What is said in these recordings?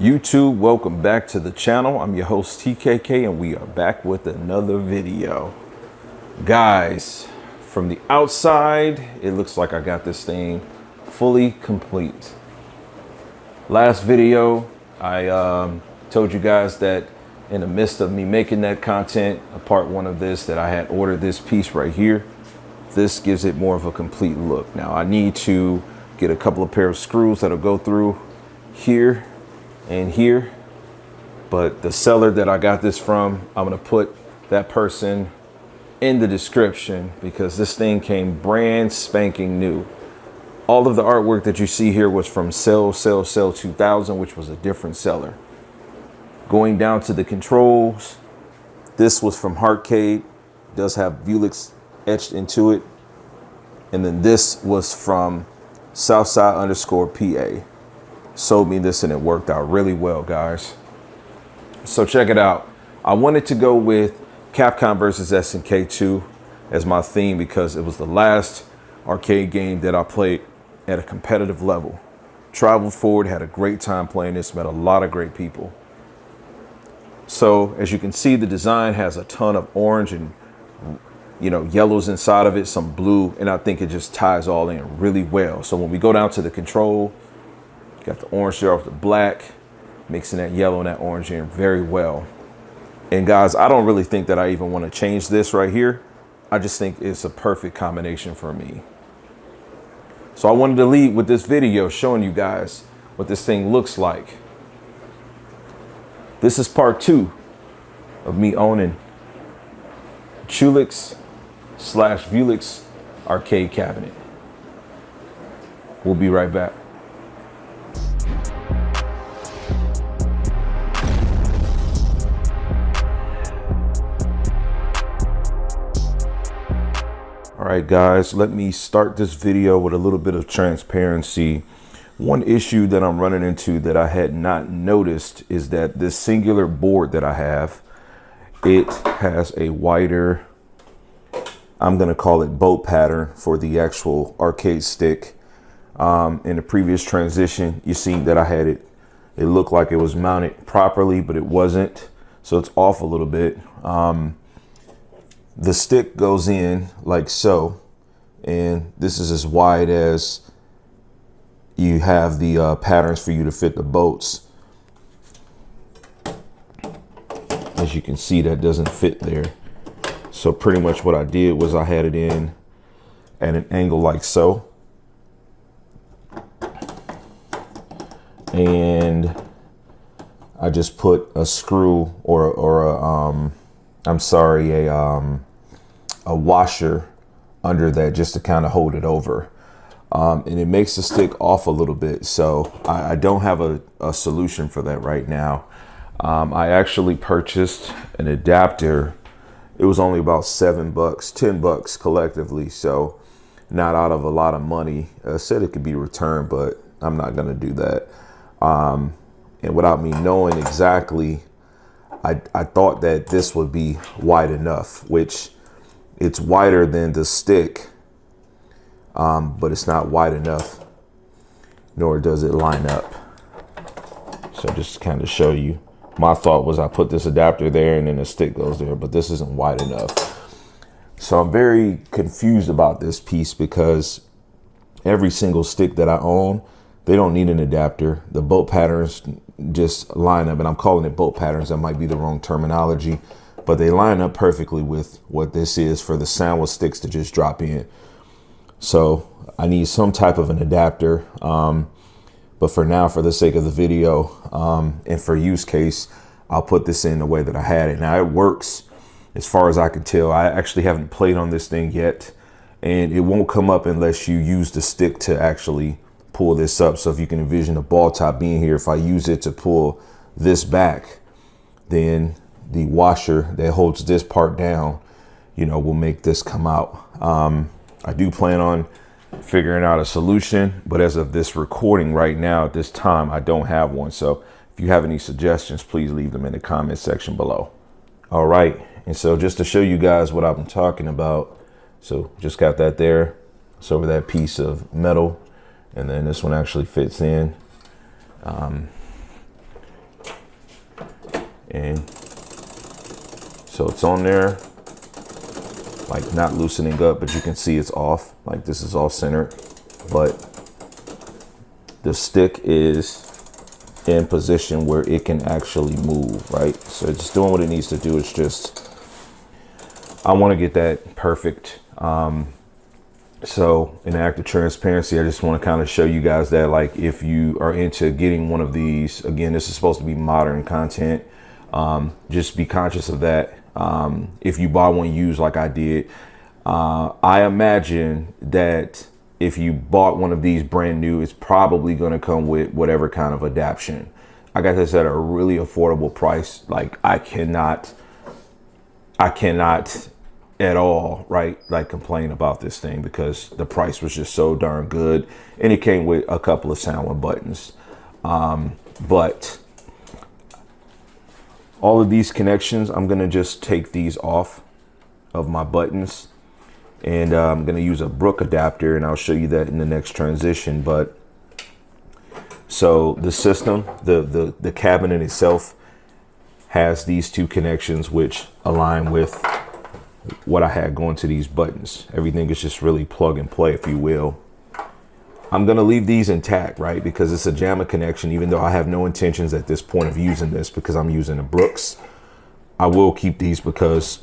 YouTube, welcome back to the channel. I'm your host TKK and we are back with another video. Guys, from the outside, it looks like I got this thing fully complete. Last video, I told you guys that in the midst of me making that content, a part one of this, that I had ordered this piece right here. This gives it more of a complete look. Now I need to get a couple of pair of screws that'll go through here and here, but the seller that I got this from, I'm gonna put that person in the description because this thing came brand spanking new. All of the artwork that you see here was from Sell 2000, which was a different seller. Going down to the controls, this was from Heartcade. It does have Vewlix etched into it. And then this was from Southside_PA. Sold me this and it worked out really well, guys. So check it out. I wanted to go with Capcom versus SNK 2 as my theme because it was the last arcade game that I played at a competitive level. Traveled forward, had a great time playing this, met a lot of great people. So as you can see, the design has a ton of orange and yellows inside of it, some blue, and I think it just ties all in really well. So when we go down to the control, got the orange there off the black, mixing that yellow and that orange in very well. And guys, I don't really think that I even want to change this right here. I just think it's a perfect combination for me. So I wanted to lead with this video showing you guys what this thing looks like. This is part 2 of me owning Chewlix / Vewlix arcade cabinet. We'll be right back. All right, guys, let me start this video with a little bit of transparency. One issue that I'm running into that I had not noticed is that this singular board that I have, it has a wider, I'm gonna call it bolt pattern for the actual arcade stick. In the previous transition, you seen that I had it looked like it was mounted properly, but it wasn't. So it's off a little bit. The stick goes in like so, and this is as wide as you have the patterns for you to fit the bolts. As you can see, that doesn't fit there. So pretty much what I did was I had it in at an angle like so. And I just put a screw or a washer under that just to kind of hold it over. And it makes the stick off a little bit. So I don't have a solution for that right now. I actually purchased an adapter. It was only about $7, $10 collectively. So not out of a lot of money. I said it could be returned, but I'm not going to do that. And without me knowing exactly, I thought that this would be wide enough, which it's wider than the stick, but it's not wide enough, nor does it line up. So just to kind of show you, my thought was I put this adapter there and then the stick goes there, but this isn't wide enough. So I'm very confused about this piece because every single stick that I own, they don't need an adapter. The bolt patterns just line up, and I'm calling it bolt patterns. That might be the wrong terminology, but they line up perfectly with what this is for the soundless sticks to just drop in. So I need some type of an adapter. But for now, for the sake of the video and for use case, I'll put this in the way that I had it. Now it works as far as I can tell. I actually haven't played on this thing yet, and it won't come up unless you use the stick to actually pull this up. So if you can envision the ball top being here, if I use it to pull this back, then the washer that holds this part down, will make this come out. I do plan on figuring out a solution, but as of this recording right now, at this time, I don't have one. So if you have any suggestions, please leave them in the comment section below. All right. And so just to show you guys what I've been talking about. So just got that there. It's over that piece of metal. And then this one actually fits in. And so it's on there, like not loosening up, but you can see it's off. Like this is all centered, but the stick is in position where it can actually move, right? So it's doing what it needs to do. It's just, I want to get that perfect. So in the act of transparency, I just want to kind of show you guys that, like, if you are into getting one of these, again, this is supposed to be modern content. Just be conscious of that. If you buy one used like I did, I imagine that if you bought one of these brand new, it's probably going to come with whatever kind of adaptation. I got this at a really affordable price. Like I cannot at all, right, like complain about this thing, because the price was just so darn good, and it came with a couple of sound buttons. But all of these connections, I'm gonna just take these off of my buttons, and I'm gonna use a Brook adapter, and I'll show you that in the next transition. But so the system, the cabinet itself has these two connections which align with what I had going to these buttons. Everything is just really plug and play, if you will. I'm gonna leave these intact, right? Because it's a JAMA connection, even though I have no intentions at this point of using this, because I'm using the Brooks. I will keep these because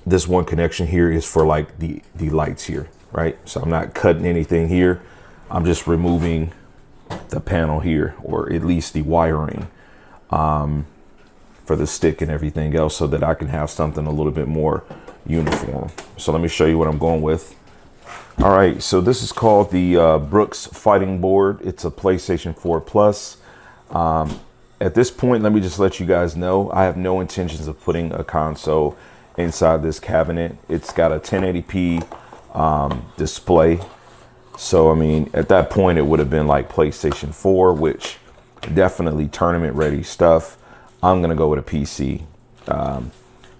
this one connection here is for like the lights here, right? So I'm not cutting anything here. I'm just removing the panel here, or at least the wiring for the stick and everything else, so that I can have something a little bit more uniform. So let me show you what I'm going with. All right, so this is called the Brooks Fighting Board. It's a PlayStation 4 Plus. At this point, let me just let you guys know, I have no intentions of putting a console inside this cabinet. It's got a 1080p display. So, I mean, at that point, it would have been like PlayStation 4, which definitely tournament ready stuff. I'm going to go with a PC.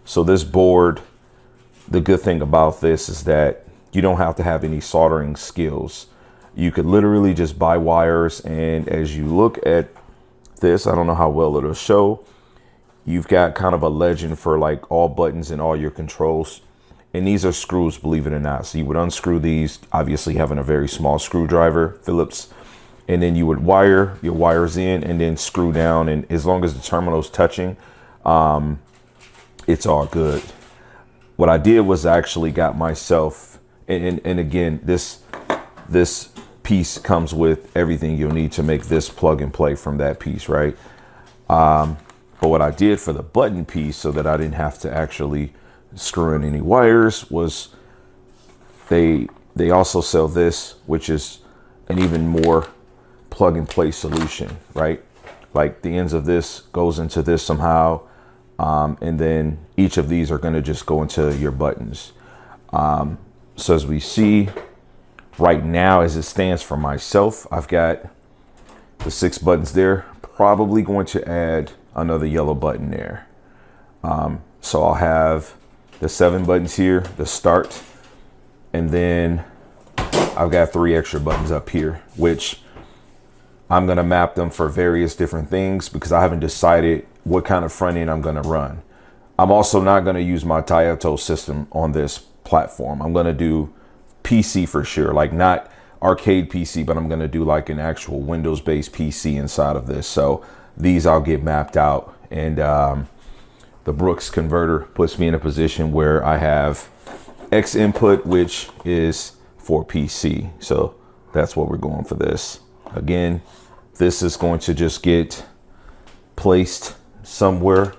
So this board, the good thing about this is that you don't have to have any soldering skills. You could literally just buy wires, and as you look at this, I don't know how well it'll show, you've got kind of a legend for like all buttons and all your controls. And these are screws, believe it or not. So you would unscrew these, obviously having a very small screwdriver, Phillips, and then you would wire your wires in and then screw down. And as long as the terminal's touching, it's all good. What I did was I actually got myself, and again, this piece comes with everything you'll need to make this plug and play from that piece, right? But what I did for the button piece, so that I didn't have to actually screw in any wires, was they also sell this, which is an even more plug and play solution, right? Like the ends of this goes into this somehow, and then each of these are going to just go into your buttons. So as we see right now, as it stands for myself, I've got the 6 buttons there. Probably going to add another yellow button there. So I'll have the 7 buttons here, the start, and then I've got 3 extra buttons up here, which I'm going to map them for various different things, because I haven't decided what kind of front end I'm going to run. I'm also not going to use my Taito system on this platform. I'm going to do PC for sure, like not arcade PC, but I'm going to do like an actual Windows based PC inside of this. So these I'll get mapped out, and the Brooks converter puts me in a position where I have X input, which is for PC. So that's what we're going for this. Again, this is going to just get placed somewhere,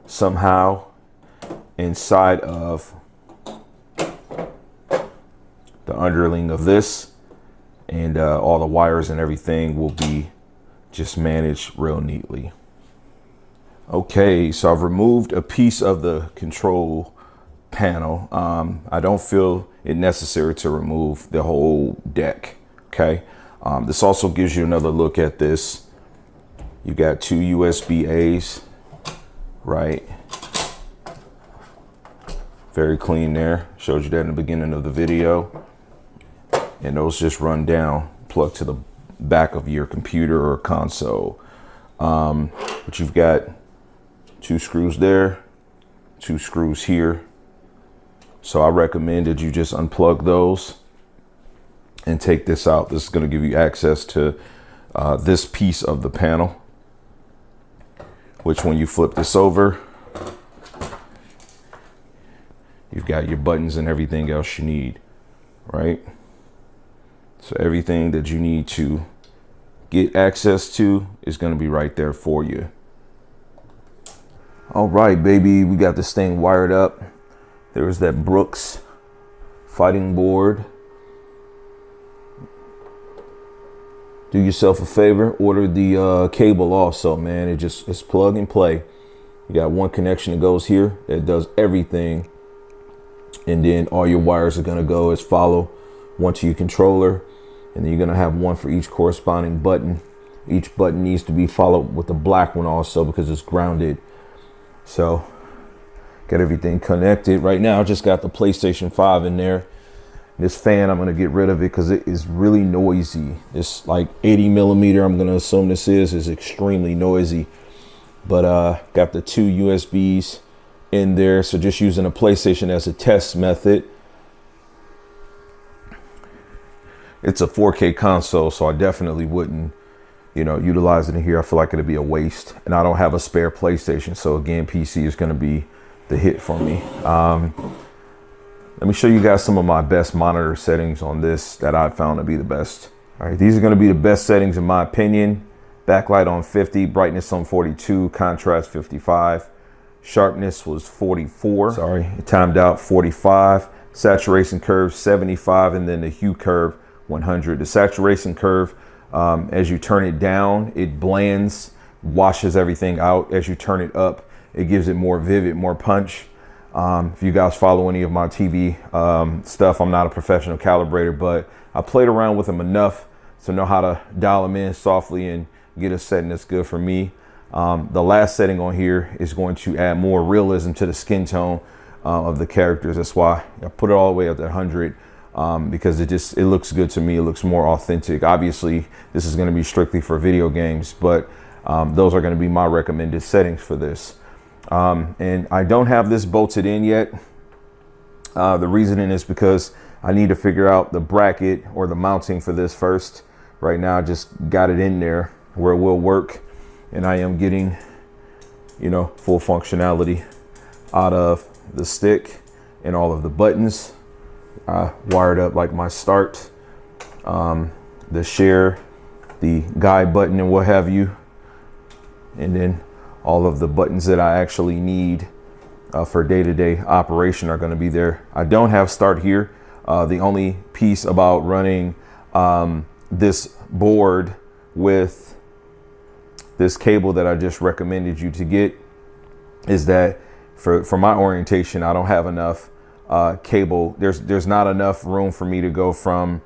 somehow, inside of the underling of this, and all the wires and everything will be just managed real neatly. Okay, so I've removed a piece of the control panel. I don't feel it necessary to remove the whole deck. Okay, this also gives you another look at this. You got 2 USB A's, right? Very clean there. Showed you that in the beginning of the video. And those just run down, plug to the back of your computer or console. But you've got 2 screws there, 2 screws here. So I recommend that you just unplug those and take this out. This is going to give you access to this piece of the panel, which when you flip this over, you've got your buttons and everything else you need, right? So everything that you need to get access to is going to be right there for you. All right, baby, we got this thing wired up. There's that Brooks fighting board. Do yourself a favor, order the cable also, man. It's plug and play. You got one connection that goes here that does everything, and then all your wires are gonna go as follow: one to your controller, and then you're gonna have one for each corresponding button. Each button needs to be followed with a black one also because it's grounded. So got everything connected. Right now I just got the PlayStation 5 in there. This fan, I'm gonna get rid of it because it is really noisy. It's like 80 millimeter, I'm gonna assume this is extremely noisy. But got the 2 USBs in there, so just using a PlayStation as a test method. It's a 4K console, so I definitely wouldn't, utilize it in here. I feel like it'd be a waste, and I don't have a spare PlayStation, so again, PC is gonna be the hit for me. Let me show you guys some of my best monitor settings on this that I found to be the best. All right, these are gonna be the best settings in my opinion. Backlight on 50, brightness on 42, contrast 55, sharpness was 44. Sorry, it timed out 45, saturation curve 75, and then the hue curve 100. The saturation curve, as you turn it down, it blends, washes everything out. As you turn it up, it gives it more vivid, more punch. If you guys follow any of my TV stuff, I'm not a professional calibrator, but I played around with them enough to know how to dial them in softly and get a setting that's good for me. The last setting on here is going to add more realism to the skin tone of the characters. That's why I put it all the way up to 100 because it looks good to me. It looks more authentic. Obviously, this is going to be strictly for video games, but those are going to be my recommended settings for this. And I don't have this bolted in yet. The reasoning is because I need to figure out the bracket or the mounting for this first. Right now, I just got it in there where it will work, and I am getting, full functionality out of the stick and all of the buttons. I wired up like my start, the share, the guide button, and what have you, and then all of the buttons that I actually need for day-to-day operation are going to be there. I don't have start here. The only piece about running this board with this cable that I just recommended you to get is that for my orientation, I don't have enough cable. There's not enough room for me to go from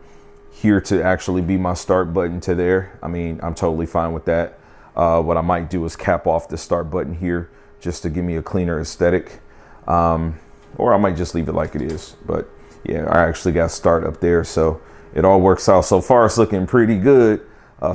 here to actually be my start button to there. I mean, I'm totally fine with that. What I might do is cap off the start button here just to give me a cleaner aesthetic. Or I might just leave it like it is. But yeah, I actually got start up there. So it all works out. So far, it's looking pretty good.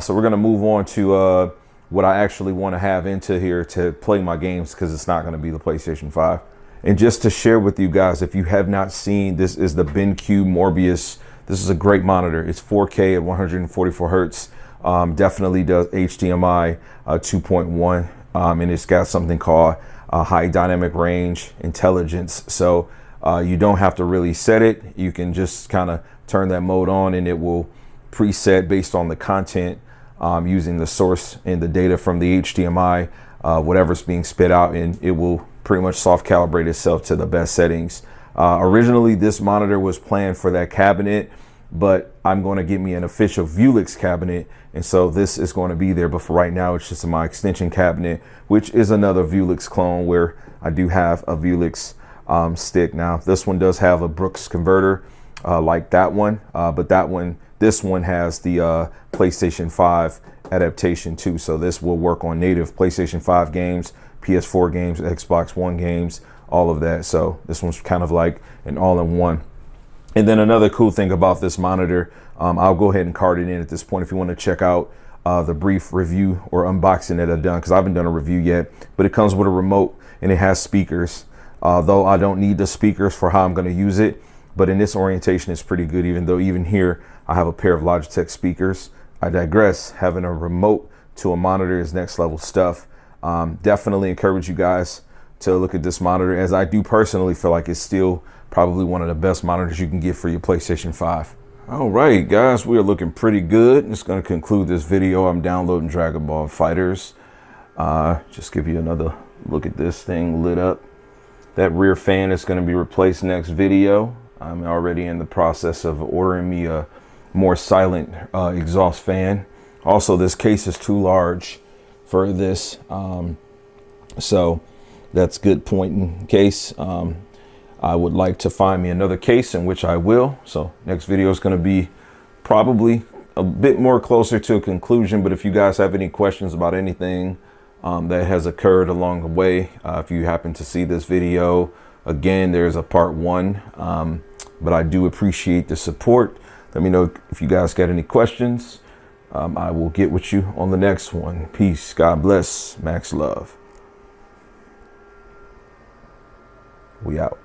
So we're going to move on to what I actually want to have into here to play my games, because it's not going to be the PlayStation 5. And just to share with you guys, if you have not seen, this is the BenQ Morbius. This is a great monitor. It's 4K at 144 hertz. Definitely does HDMI 2.1, and it's got something called high dynamic range intelligence. So you don't have to really set it. You can just kind of turn that mode on, and it will preset based on the content, using the source and the data from the HDMI, whatever's being spit out, and it will pretty much soft calibrate itself to the best settings. Originally, this monitor was planned for that cabinet, but I'm going to get me an official Vewlix cabinet, and so this is going to be there. But for right now, it's just my extension cabinet, which is another Vewlix clone, where I do have a Vewlix stick. Now, this one does have a Brooks converter like that one, but this one has the PlayStation 5 adaptation too. So this will work on native PlayStation 5 games, PS4 games, Xbox One games, all of that. So this one's kind of like an all-in-one. And then another cool thing about this monitor, I'll go ahead and card it in at this point if you want to check out the brief review or unboxing that I've done, because I haven't done a review yet. But it comes with a remote and it has speakers, though I don't need the speakers for how I'm going to use it. But in this orientation, it's pretty good, even though even here I have a pair of Logitech speakers. I digress. Having a remote to a monitor is next level stuff. Definitely encourage you guys to look at this monitor, as I do personally feel like it's still probably one of the best monitors you can get for your PlayStation 5. All right, guys, we are looking pretty good. It's going to conclude this video. I'm downloading Dragon Ball Fighters. Just give you another look at this thing lit up. That rear fan is going to be replaced next video. I'm already in the process of ordering me a more silent exhaust fan. Also, this case is too large for this, so that's good point in case. I would like to find me another case, in which I will. So next video is going to be probably a bit more closer to a conclusion. But if you guys have any questions about anything that has occurred along the way, if you happen to see this video, again, there's a part 1. But I do appreciate the support. Let me know if you guys got any questions. I will get with you on the next one. Peace. God bless. Max love. We out.